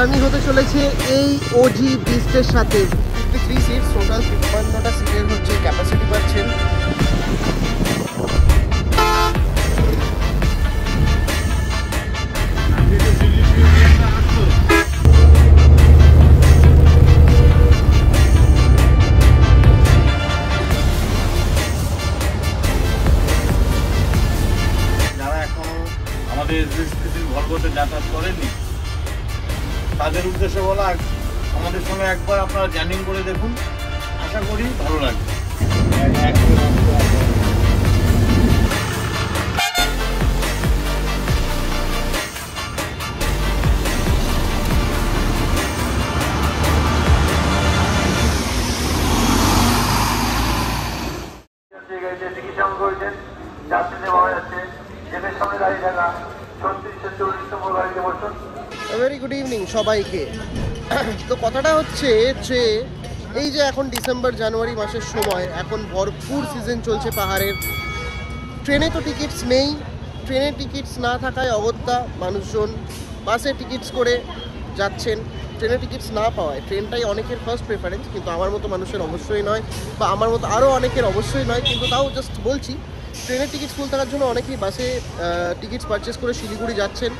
Journey হতে চলেছে এই ওজি বিস্টের সাথে। 53 সিট, টোটাল 53টা সিটের হচ্ছে ক্যাপাসিটি পাচ্ছেন। যারা এখনো আমাদের ভলভোতে যাতায়াত করেননি তাদের উদ্দেশ্যে বলা, আমাদের সঙ্গে একবার আপনারা জার্নি করে দেখুন, আশা করি ভালো লাগবে। ভেরি গুড ইভিনিং সবাইকে। তো কথাটা হচ্ছে যে এই যে এখন ডিসেম্বর জানুয়ারি মাসের সময়, এখন ভরপুর সিজন চলছে পাহাড়ের। ট্রেনে তো টিকিটস নেই, ট্রেনে টিকিটস না থাকায় অগত্যা মানুষজন বাসে টিকিটস করে যাচ্ছেন। ট্রেনে টিকিটস না পাওয়ায়, ট্রেনটাই অনেকের ফার্স্ট প্রেফারেন্স, কিন্তু আমার মতো মানুষের অবশ্যই নয়, বা আমার মতো আরও অনেকের অবশ্যই নয়, কিন্তু তাও জাস্ট বলছি ট্রেনের টিকিটস ফুল থাকার জন্য অনেকেই বাসে টিকিটস পারচেস করে শিলিগুড়ি যাচ্ছেন।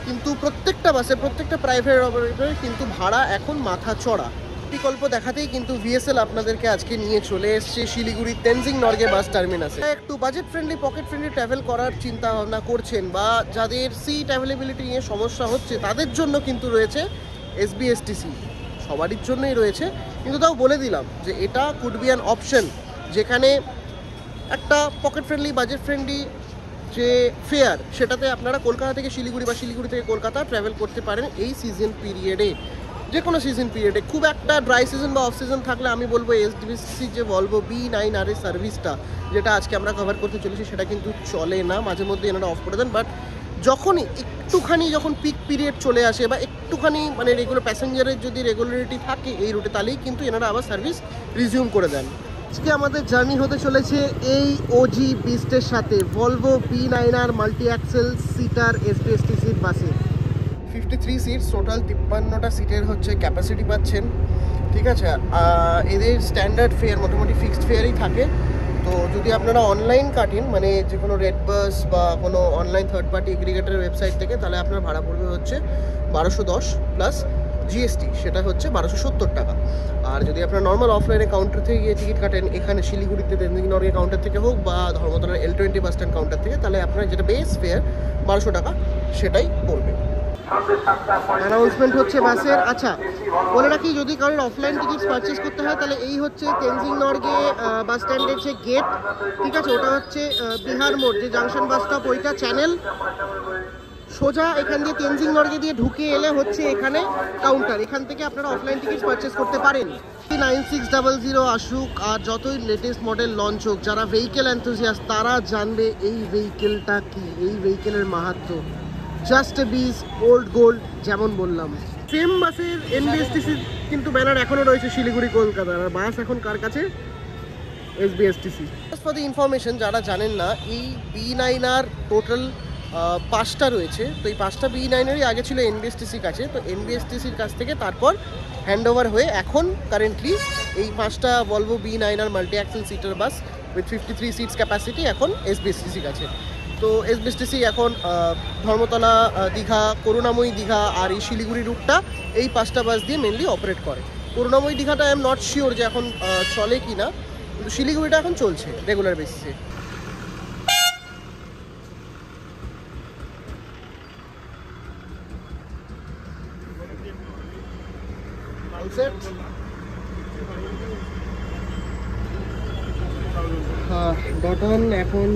কিন্তু প্রত্যেকটা বাসে, প্রত্যেকটা প্রাইভেট অপারেটরে কিন্তু ভাড়া এখন মাথা চড়া। বিকল্প দেখাতেই কিন্তু ভিএসএল আপনাদেরকে আজকে নিয়ে চলে এসছে শিলিগুড়ি তেনজিং নর্গে বাস টার্মিনাসে। একটু budget friendly, pocket friendly travel করার চিন্তা ভাবনা করছেন, বা যাদের সিট অ্যাভেলেবিলিটি নিয়ে সমস্যা হচ্ছে, তাদের জন্য কিন্তু রয়েছে এসবিএসটিসি। সবারই জন্যই রয়েছে, কিন্তু তাও বলে দিলাম যে এটা কুড বি অ্যান অপশন, যেখানে একটা পকেট ফ্রেন্ডলি, বাজেট ফ্রেন্ডলি যে ফেয়ার, সেটাতে আপনারা কলকাতা থেকে শিলিগুড়ি বা শিলিগুড়ি থেকে কলকাতা ট্রাভেল করতে পারেন এই সিজন পিরিয়ডে, যে কোনো সিজন পিরিয়ডে। খুব একটা ড্রাই সিজন বা অফ সিজন থাকলে আমি বলবো এসডিসি যে ভলভো B9R এর সার্ভিসটা, যেটা আজকে আমরা কভার করতে চলেছি, সেটা কিন্তু চলে না, মাঝে মধ্যে এনারা অফ করে দেন। বাট যখনই একটুখানি যখন পিক পিরিয়ড চলে আসে, বা একটুখানি মানে রেগুলার প্যাসেঞ্জারের যদি রেগুলারিটি থাকে এই রুটে, তাহলেই কিন্তু এনারা আবার সার্ভিস রিজিউম করে দেন। আজকে আমাদের জার্নি হতে চলেছে এই ওজি বিস্টের সাথে, Volvo B9R multi axle seater এসবিএসটিসির বাসে। 53 সিটস, টোটাল 53টা সিটের হচ্ছে ক্যাপাসিটি পাচ্ছেন। ঠিক আছে, এদের স্ট্যান্ডার্ড ফেয়ার মোটামুটি ফিক্সড ফেয়ারই থাকে। তো যদি আপনারা অনলাইন কাটেন, মানে যে কোনো রেড বাস বা কোনো online third party aggregator website থেকে, তাহলে আপনার ভাড়া পড়বে হচ্ছে 1210 প্লাস জিএসটি, সেটা হচ্ছে 1270 টাকা। আর যদি আপনার নর্মাল অফলাইনে কাউন্টার থেকে গিয়ে টিকিট কাটেন, এখানে শিলিগুড়িতে তেনজিং নর্গে কাউন্টার থেকে হোক বা ধর্মতলার L20 বাস স্ট্যান্ড কাউন্টার থেকে, তাহলে আপনার যেটা বেস ফেয়ার 1200 টাকা সেটাই পড়বে। অ্যানাউন্সমেন্ট হচ্ছে বাসের। আচ্ছা বলে রাখি, যদি কারোর অফলাইন টিকিটস পারচেস করতে হয়, তাহলে এই হচ্ছে তেনজিং নর্গে বাস স্ট্যান্ডের যে গেট, ঠিক আছে, ওটা হচ্ছে বিহার মোড় যে জাংশন বাস স্টপ, ওইটা চ্যানেল সোজা এখান দিয়ে তেনজিং নর্গে দিয়ে ঢুকে এলে হচ্ছে এখানে কাউন্টার, এখান থেকে আপনারা অফলাইন টিকিটস পারচেস করতে পারেন। 9600 আসুক আর যতই লেটেস্ট মডেল লঞ্চ হোক, যারা ভেহিকেল এনথুজিয়াস্ট তারা জানবে এই ভেহিকেলটা কি, এই ভেহিকেলের মাহাত্ম্য। জাস্ট এ বিজ, ওল্ড গোল্ড, যেমন বললাম। সেম বাসের এনবিএসটিসির কিন্তু ব্যানার এখনও রয়েছে শিলিগুড়ি কলকাতা, আর বাস এখন কার কাছে? এসবিএসটিসি। ফর দি ইনফরমেশন, যারা জানেন না, এই B9R টোটাল 5টা রয়েছে। তো এই 5টা B9Rই আগে ছিল এনবিএসটিসির কাছে, তো এনবিএসটিসির কাছ থেকে তারপর হ্যান্ড ওভার হয়ে এখন কারেন্টলি এই 5টা Volvo B9R multi axle seater bus with 53 seats capacity এখন এসবিএসটিসির কাছে। তো এসবিএসটিসি এখন ধর্মতলা, দীঘা, করুণাময়ী দীঘা আর এই শিলিগুড়ি রুটটা এই 5টা বাস দিয়ে মেনলি অপারেট করে। করুণাময়ী দীঘাটা আই এম নট শিওর যে এখন চলে কি না, কিন্তু শিলিগুড়িটা এখন চলছে রেগুলার বেসিসে। ডটন এখন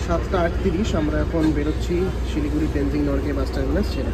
7:38, আমরা এখন বেরোচ্ছি শিলিগুড়ি তেনজিং নর্গে বাস টার্মিনাস ছেড়ে।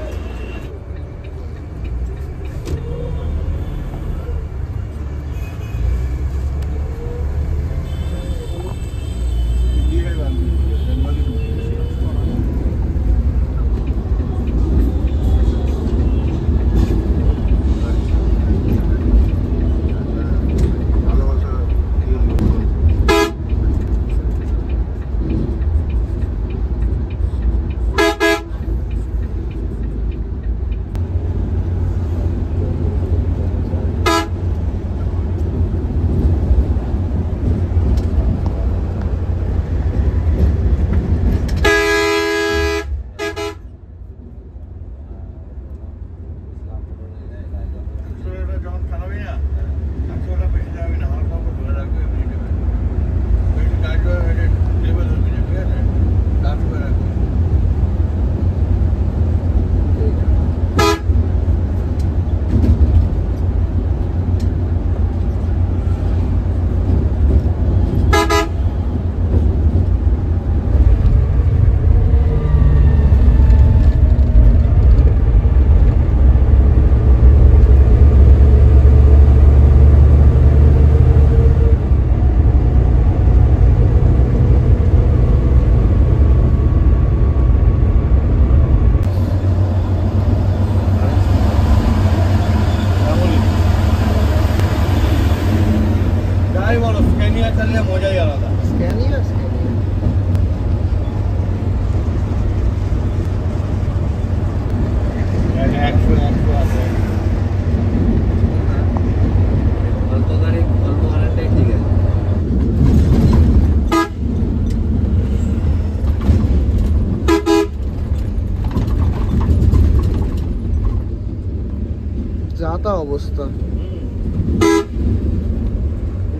যা তা অবস্থা।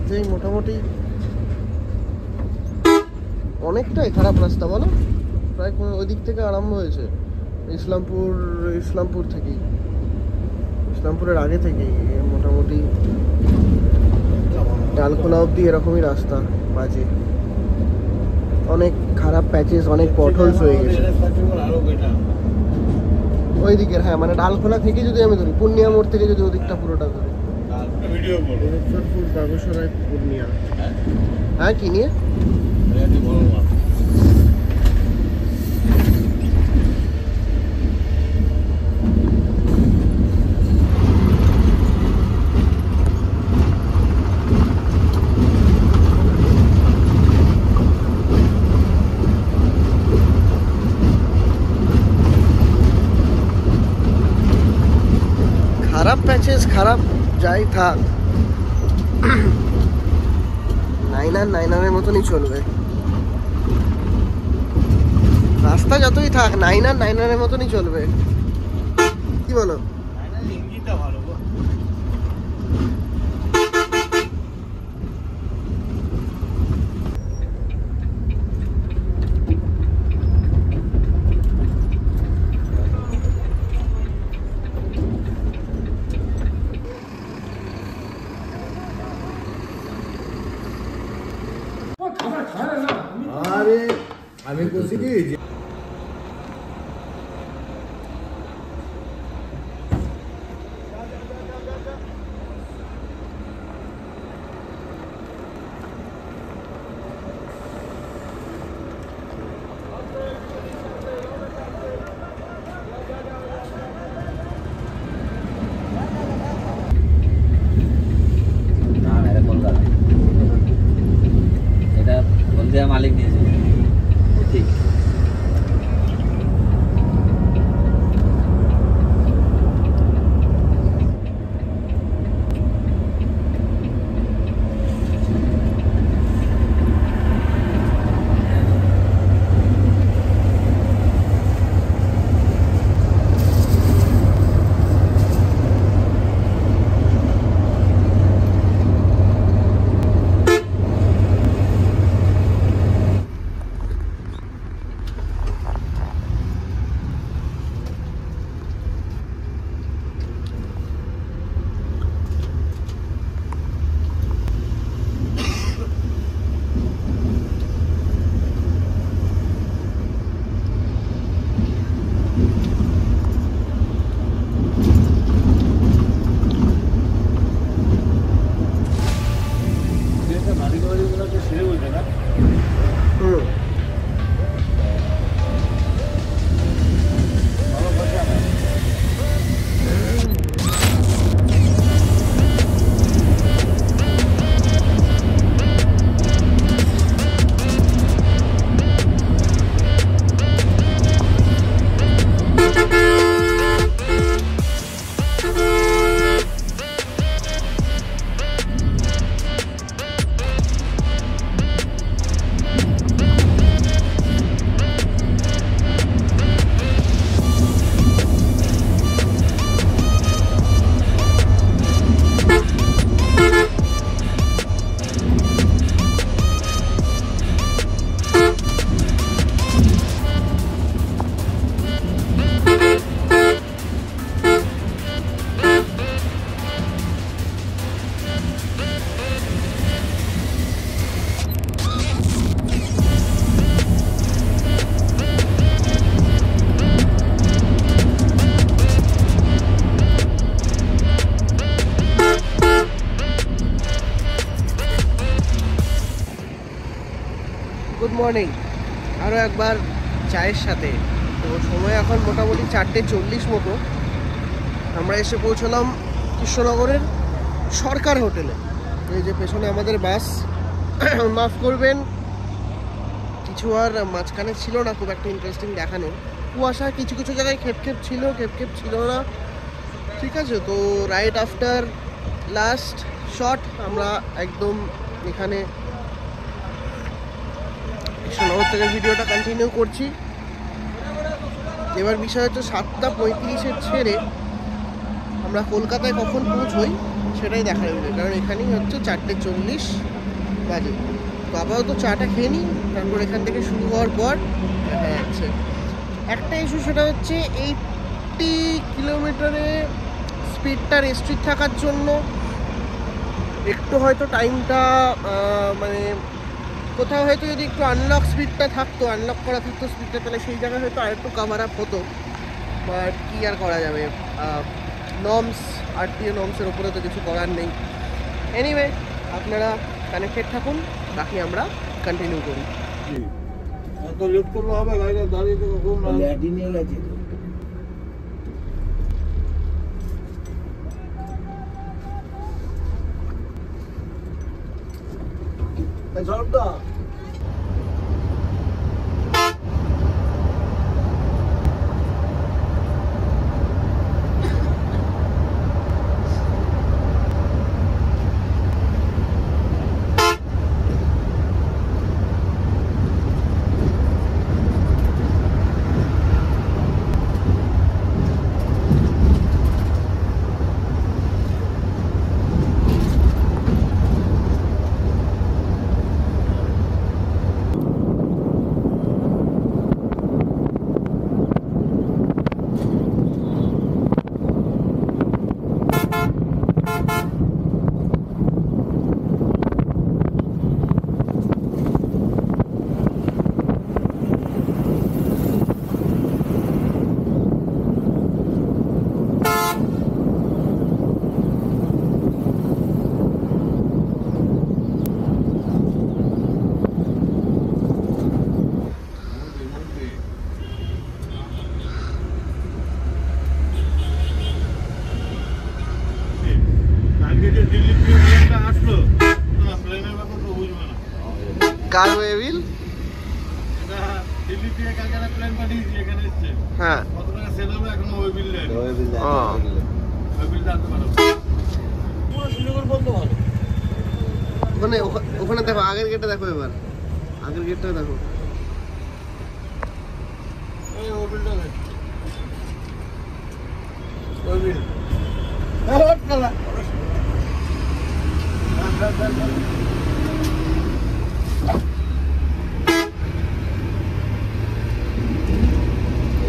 যেই মোটামুটি অনেকটাই খারাপ রাস্তা বলো, প্রায় ওই দিক থেকে আরম্ভ হয়েছে, ইসলামপুর থেকেই, ইসলামপুরের আগে থেকেই মোটামুটি ডালখোলা অবধি এরকমই রাস্তা বাজে, অনেক খারাপ প্যাচেস, অনেক পটহোলস হয়ে গেছে ওই দিকের। হ্যাঁ মানে ডালখোলা থেকে যদি আমি ধরি, পূর্ণিয়া মোড় থেকে যদি ওদিকটা পুরোটা ধরি, মুজফ্ফরপুর, বাগুসরাই, পূর্ণিয়া। হ্যাঁ কি নিয়ে? খারাপ প্যাচেস, খারাপ যাই থাক, 9R মতনই চলবে রাস্তা, যতই থাক 9R মতনই চলবে, কি বলো? ইঞ্জিনটা ভালো গো। আরে আমি বলছি কি মালিক নিয়েছে ঠিক। গুড মর্নিং, আরও একবার চায়ের সাথে। তো সময় এখন মোটামুটি 4:40 মতো। আমরা এসে পৌঁছলাম কৃষ্ণনগরের সরকার হোটেলে। এই যে পেছনে আমাদের বাস, মাফ করবেন কিছু আর মাঝখানে ছিল না খুব একটা ইন্টারেস্টিং দেখানো, কুয়াশা কিছু কিছু জায়গায় খেপখেপ ছিল না, ঠিক আছে। তো রাইট আফটার লাস্ট শট আমরা একদম এখানে কৃষ্ণনগর থেকে ভিডিওটা কন্টিনিউ করছি। এবার বিষয় হচ্ছে 7:35 ছেড়ে আমরা কলকাতায় কখন পৌঁছই সেটাই দেখা যাবে, কারণ এখানেই হচ্ছে 4:40 বাজে। তো আপাতত চাটা খেয়ে নিই, তারপর এখান থেকে শুরু হওয়ার পর দেখা যাচ্ছে। একটা ইস্যু সেটা হচ্ছে 80 কিলোমিটারে স্পিডটা রেস্ট্রিক্ট থাকার জন্য একটু হয়তো টাইমটা মানে কোথাও হয়তো যদি একটু আনলক স্পিডটা থাকতো, আনলক করা থাকতো স্পিডটা, তাহলে সেই জায়গায় হয়তো আরেকটু কাভার আপ হতো। বাট কী আর করা যাবে, নর্মস আরটিএ নর্মসের ওপরে তো কিছু করার নেই। এনিওয়ে, আপনারা কানেক্টেড থাকুন, বাকি আমরা কন্টিনিউ করি। এত লেট করলে হবে? গাড়িটা দাঁড়িয়ে তো কখন না। ল্যাডি নিয়ে গেছে তো। এই সরবটা কার ওয়েভিল? হ্যাঁ, ওখানে দেখো, আগের গেটটা দেখো, এবার আগের গেটটা দেখো।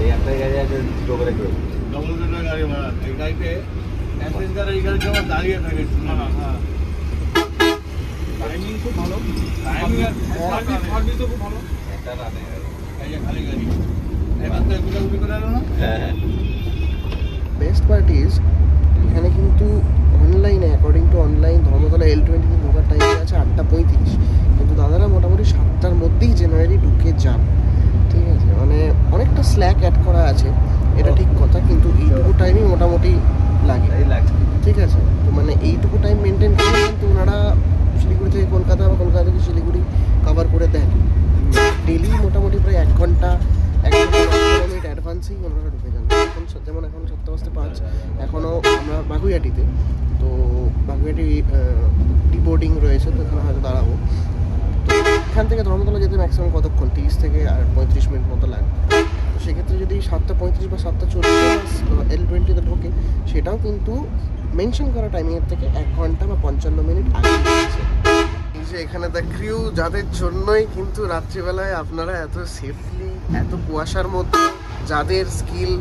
এই একটা গাড়ি আছে ডবল করে। ডবল বেডের গাড়ি ভাড়া, এই গাড়িতে প্যাসেঞ্জার এই গাড়িতে আমার দাঁড়িয়ে থাকে। টাইমিং খুব ভালো, টাইমিং আর সার্ভিসও খুব ভালো। একটা রানে এই যে খালি গাড়ি এবার তো এগুলো করে আলো না। হ্যাঁ, বেস্ট পার্ট ইজ এখানে কিন্তু অনলাইনে, according to online, Dharmatala L20 ঢোকার টাইম আছে 8:35, কিন্তু দাদারা মোটামুটি 7টার মধ্যেই জেনুয়ারি ঢুকে যান। ঠিক আছে, মানে অনেকটা স্ল্যাক অ্যাড করা আছে, এটা ঠিক কথা, কিন্তু এইটুকু টাইমই মোটামুটি লাগে। এই লাগছে। ঠিক আছে, তো মানে এইটুকু টাইম মেনটেন করে কিন্তু ওনারা শিলিগুড়ি থেকে কলকাতা বা কলকাতা থেকে শিলিগুড়ি কভার করে দেন। ডেলি মোটামুটি প্রায় 1 ঘন্টা 1 মিনিট অ্যাডভান্সেই ওনারা ঢুকে যান। এখন যেমন এখন 7:05, এখনও আমরা বাগুইহাটিতে, তো বাগুইহাটি ডিবোর্ডিং রয়েছে, তো এখানে হয়তো দাঁড়াবো। তো এখান থেকে ধর্মতলা যেতে ম্যাক্সিমাম কতক্ষণ, 30 থেকে আর 35 মিনিট মতো লাগে। তো সেক্ষেত্রে যদি 7:35 বা 7:40 L20-তে ঢোকে, সেটাও কিন্তু মেনশন করা টাইমিংয়ের থেকে 1 ঘন্টা বা 55 মিনিট আগে দিচ্ছে। এই যে এখানে দ্য ক্রিউ, যাদের জন্যই কিন্তু রাত্রিবেলায় আপনারা এত সেফলি, এত কুয়াশার মধ্যে, যাদের স্কিল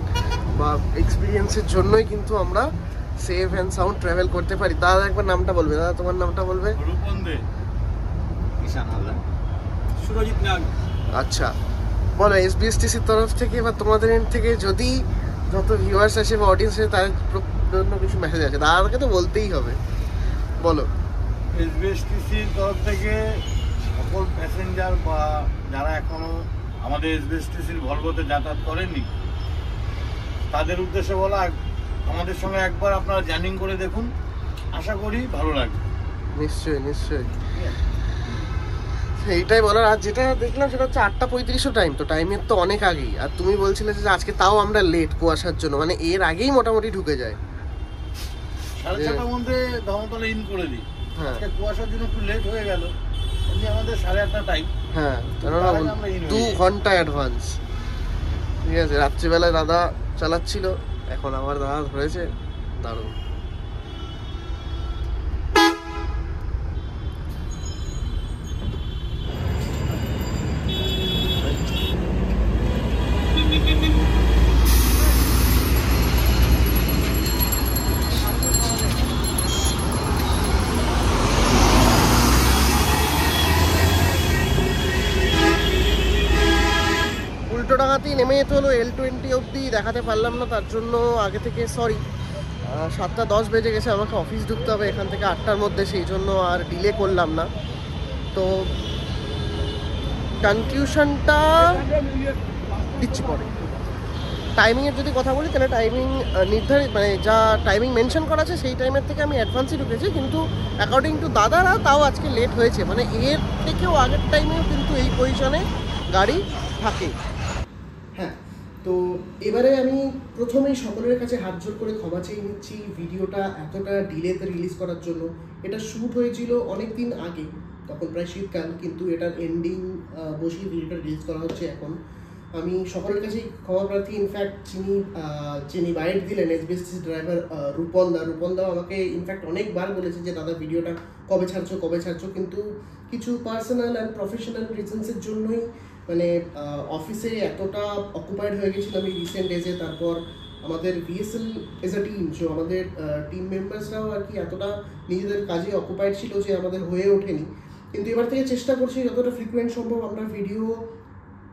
বা এক্সপিরিয়েন্সের জন্যই কিন্তু আমরা সেফ অ্যান্ড সাউন্ড ট্রাভেল করতে পারি। দাদা একবার নামটা বলবে, দাদা তোমার নামটা বলবে। রূপন দে, ঈশান হালদার, সুরজিৎ নাগ। আচ্ছা, বলো SBSTCর তরফ থেকে বা তোমাদের এন্ড থেকে যদি যত ভিউয়ার্স আসে বা অডিয়েন্স আসে, তাদের জন্য কিছু মেসেজ আছে, দাদাকে তো বলতেই হবে, বলো। SBSTCর তরফ থেকে সকল প্যাসেঞ্জার বা যারা এখনো আমাদের SBSTCর ভলভোতে যাতায়াত করেননি, তাদের উদ্দেশ্যে বলা, আমাদের সঙ্গে একবার আপনারা জার্নি করে দেখুন, আশা করি ভালো লাগবে। নিশ্চয়ই নিশ্চয়ই, এইটাই বলার। আর যেটা দেখলাম সেটা হচ্ছে 8:35 টাইম, তো টাইমের তো অনেক আগেই। আর তুমি বলছিলে যে আজকে তাও আমরা লেট কুয়াশার জন্য, মানে এর আগেই মোটামুটি ঢুকে যায়। 6:30টার মধ্যে ধর্মতলা ইন করে দিই। হ্যাঁ আজকে কুয়াশার জন্য একটু লেট হয়ে গেল, এমনি আমাদের 8:30 টাইম। হ্যাঁ, কেননা 2 ঘন্টা অ্যাডভান্স। ঠিক আছে, রাত্রিবেলায় দাদা চালাচ্ছিল, এখন আবার দাদা ধরেছে, দারুণ। উল্টোডাঙাতেই নেমে যেতে হলো, L20 অবধি দেখাতে পারলাম না, তার জন্য আগে থেকে সরি। 7:10 বেজে গেছে, আমাকে অফিস ঢুকতে হবে এখান থেকে 8টার মধ্যে, সেই জন্য আর ডিলে করলাম না। তো কনক্লুশনটা দিচ্ছি পরে। টাইমিংয়ের যদি কথা বলি তাহলে টাইমিং নির্ধারিত মানে যা টাইমিং মেনশন করা আছে সেই টাইমের থেকে আমি অ্যাডভান্সই ঢুকেছি, কিন্তু অ্যাকর্ডিং টু দাদারা তাও আজকে লেট হয়েছে, মানে এর থেকেও আগের টাইমেও কিন্তু এই পজিশনে গাড়ি থাকে। হ্যাঁ, তো এবারে আমি প্রথমেই সকলের কাছে হাত জোর করে ক্ষমা চেয়ে নিচ্ছি ভিডিওটা এতটা ডিলেতে রিলিজ করার জন্য। এটা শ্যুট হয়েছিল অনেক দিন আগে, তখন প্রায় শীতকাল, কিন্তু এটার এন্ডিং বসিয়ে ভিডিওটা রিলিজ করা হচ্ছে এখন। আমি সকলের কাছেই ক্ষমা প্রার্থী। ইনফ্যাক্ট যিনি বাইট দিলেন এসবিএসটিসি ড্রাইভার রূপনদাও আমাকে ইনফ্যাক্ট অনেকবার বলেছে যে দাদা ভিডিওটা কবে ছাড়ছো, কিন্তু কিছু পার্সোনাল অ্যান্ড প্রফেশনাল রিজনসের জন্যই মানে অফিসে এতটা অকুপাইড হয়ে গেছিলাম এই রিসেন্ট ডেজে। তারপর আমাদের VSL as a team, so আমাদের টিম মেম্বার্সরাও আর কি এতটা নিজেদের কাজে অকুপাইড ছিল যে আমাদের হয়ে ওঠেনি। কিন্তু এবার থেকে চেষ্টা করছি যতটা ফ্রিকুয়েন্ট সম্ভব আমরা ভিডিও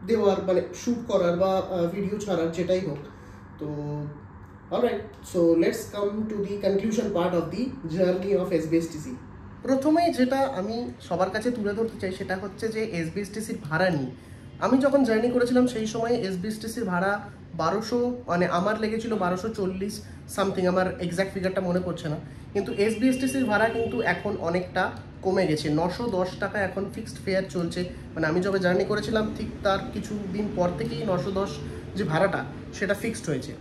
দেওয়ার, মানে শ্যুট করার বা ভিডিও ছাড়ার, যেটাই হোক। তো alright, so let's come to the conclusion part of the journey of SBSTC। প্রথমেই যেটা আমি সবার কাছে তুলে ধরতে চাই সেটা হচ্ছে যে SBSTCর ভাড়া নিয়ে। আমি যখন জার্নি করেছিলাম সেই সময় SBSTCর ভাড়া 1200, মানে আমার লেগেছিল 1240 সামথিং, আমার এক্স্যাক্ট ফিগারটা মনে পড়ছে না। কিন্তু SBSTCর ভাড়া কিন্তু এখন অনেকটা কমে গেছে, 910 টাকা এখন ফিক্সড ফেয়ার চলছে। মানে আমি যবে জার্নি করেছিলাম ঠিক তার কিছু দিন পর থেকেই 910 যে ভাড়াটা সেটা ফিক্সড হয়েছে।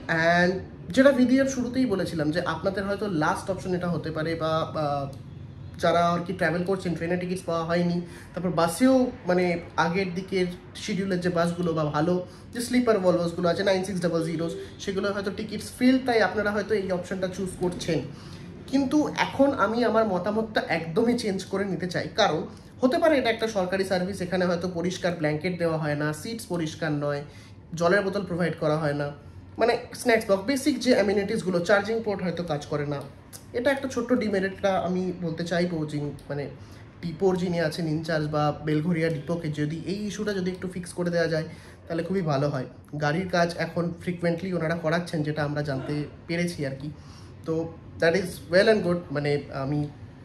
অ্যান্ড যেটা ভিডিওর শুরুতেই বলেছিলাম যে আপনাদের হয়তো লাস্ট অপশন এটা হতে পারে, বা যারা আর কি ট্রাভেল করছেন ট্রেনে টিকিটস পাওয়া হয়নি, তারপর বাসেও মানে আগের দিকের শিডিউলের যে বাসগুলো বা ভালো যে স্লিপার ভলভোসগুলো আছে 9600 সেগুলো হয়তো টিকিটস ফিল, তাই আপনারা হয়তো এই অপশনটা চুজ করছেন। কিন্তু এখন আমি আমার মতামতটা একদমই চেঞ্জ করে নিতে চাই, কারণ হতে পারে এটা একটা সরকারি সার্ভিস, এখানে হয়তো পরিষ্কার ব্ল্যাঙ্কেট দেওয়া হয় না, সিটস পরিষ্কার নয়, জলের বোতল প্রোভাইড করা হয় না, মানে স্ন্যাক্স বক্স বেসিক যে অ্যামিনিটিসগুলো, চার্জিং পোর্ট হয়তো কাজ করে না। এটা একটা ছোট্ট ডিমেরিটটা আমি বলতে চাইবো, মানে ডিপোর যিনি আছেন ইনচার্জ বা বেলঘরিয়া ডিপোকে যদি এই ইস্যুটা যদি একটু ফিক্স করে দেওয়া যায় তাহলে খুবই ভালো হয়। গাড়ির কাজ এখন ফ্রিকুয়েন্টলি ওনারা করাচ্ছেন, যেটা আমরা জানতে পেরেছি আর কি। তো that is well and good, মানে আমি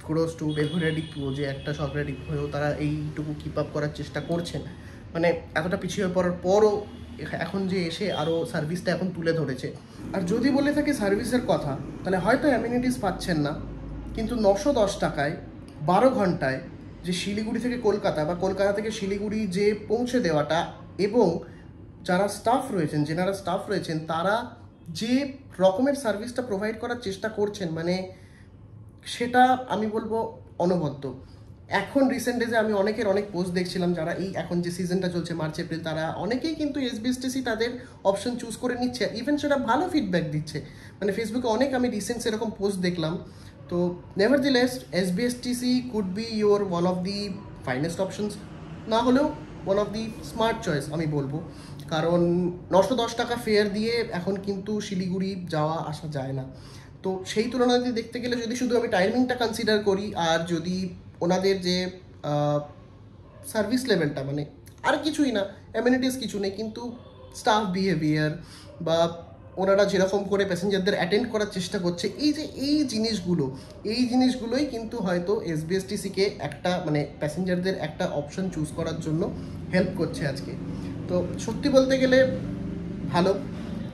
কুডোস টু বেলঘরিয়া ডিপো যে একটা সরকারি ডিপো হয়েও তারা এইটুকু কিপ আপ করার চেষ্টা করছেন, মানে এতটা পিছিয়ে পড়ার পরও এখন যে এসে আরও সার্ভিসটা এখন তুলে ধরেছে। আর যদি বলে থাকে সার্ভিসের কথা, তাহলে হয়তো অ্যামিনিটিস পাচ্ছেন না, কিন্তু 910 টাকায় 12 ঘন্টায় যে শিলিগুড়ি থেকে কলকাতা বা কলকাতা থেকে শিলিগুড়ি যে পৌঁছে দেওয়াটা, এবং যারা স্টাফ রয়েছেন, যেনারা স্টাফ রয়েছেন তারা যে রকমের সার্ভিসটা প্রোভাইড করার চেষ্টা করছেন, মানে সেটা আমি বলবো অনবদ্য। এখন রিসেন্ট ডেজে আমি অনেকের অনেক পোস্ট দেখছিলাম যারা এই এখন যে সিজনটা চলছে মার্চ এপ্রিল, তারা অনেকেই কিন্তু SBSTC তাদের অপশন চুজ করে নিচ্ছে, ইভেন সেটা ভালো ফিডব্যাক দিচ্ছে। মানে ফেসবুকে অনেক আমি রিসেন্ট সেরকম পোস্ট দেখলাম। তো নেভারদিলেস SBSTC could be your one of the finest options, না হলেও one of the smart choice আমি বলবো, কারণ 910 টাকা ফেয়ার দিয়ে এখন কিন্তু শিলিগুড়ি যাওয়া আসা যায় না। তো সেই তুলনায় দেখতে গেলে যদি শুধু আমি টাইমিংটা কনসিডার করি আর যদি ওনাদের যে সার্ভিস লেভেলটা, মানে আর কিছুই না, অ্যামিনিটিস কিছু নেই, কিন্তু স্টাফ বিহেভিয়ার বা ওনারা যেরকম করে প্যাসেঞ্জারদের অ্যাটেন্ড করার চেষ্টা করছে, এই জিনিসগুলোই কিন্তু হয়তো SBSTCকে একটা মানে প্যাসেঞ্জারদের একটা অপশন চুজ করার জন্য হেল্প করছে আজকে। তো সত্যি বলতে গেলে ভালো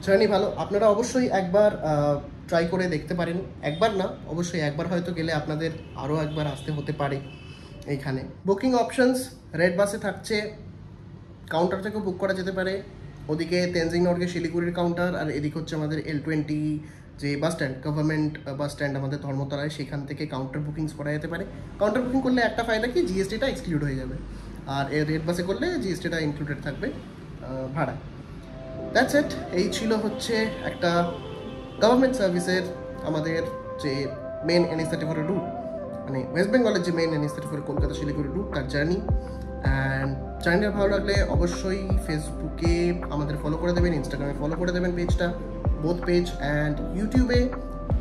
জার্নি, ভালো। আপনারা অবশ্যই একবার ট্রাই করে দেখতে পারেন, একবার না অবশ্যই একবার হয়তো গেলে আপনাদের আরও একবার আসতে হতে পারে এইখানে। বুকিং অপশনস রেড বাসে থাকছে, কাউন্টার থেকেও বুক করা যেতে পারে, ওদিকে তেনজিং নর্গে শিলিগুড়ির কাউন্টার, আর এদিকে হচ্ছে আমাদের L20 যে bus stand, government bus stand আমাদের ধর্মতলায়, সেখান থেকে কাউন্টার বুকিংস করা যেতে পারে। কাউন্টার বুকিং করলে একটা ফায়দা কি, জিএসটিটা এক্সক্লুড হয়ে যাবে, আর রেড বাসে করলে জিএসটিটা ইনক্লুডেড থাকবে ভাড়া। That's it. এই ছিল হচ্ছে একটা গভর্নমেন্ট সার্ভিসের আমাদের যে মেন NH-34 রুট, মানে ওয়েস্ট বেঙ্গলের যে main NH-34 Kolkata Siliguri route, তার জার্নি। অ্যান্ড জার্নিটা ভালো লাগলে অবশ্যই ফেসবুকে আমাদের ফলো করে দেবেন, ইনস্টাগ্রামে ফলো করে দেবেন পেজটা, বোথ পেজ, অ্যান্ড ইউটিউবে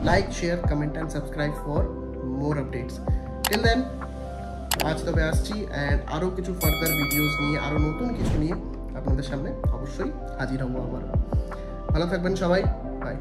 like, share, comment and subscribe for more updates. Till then, আজ তবে আসছি, অ্যান্ড আরও কিছু ফার্দার ভিডিওস নিয়ে, আরও নতুন কিছু নিয়ে আপনাদের সামনে অবশ্যই হাজির হবো আবার। ভালো থাকবেন সবাই, বাই।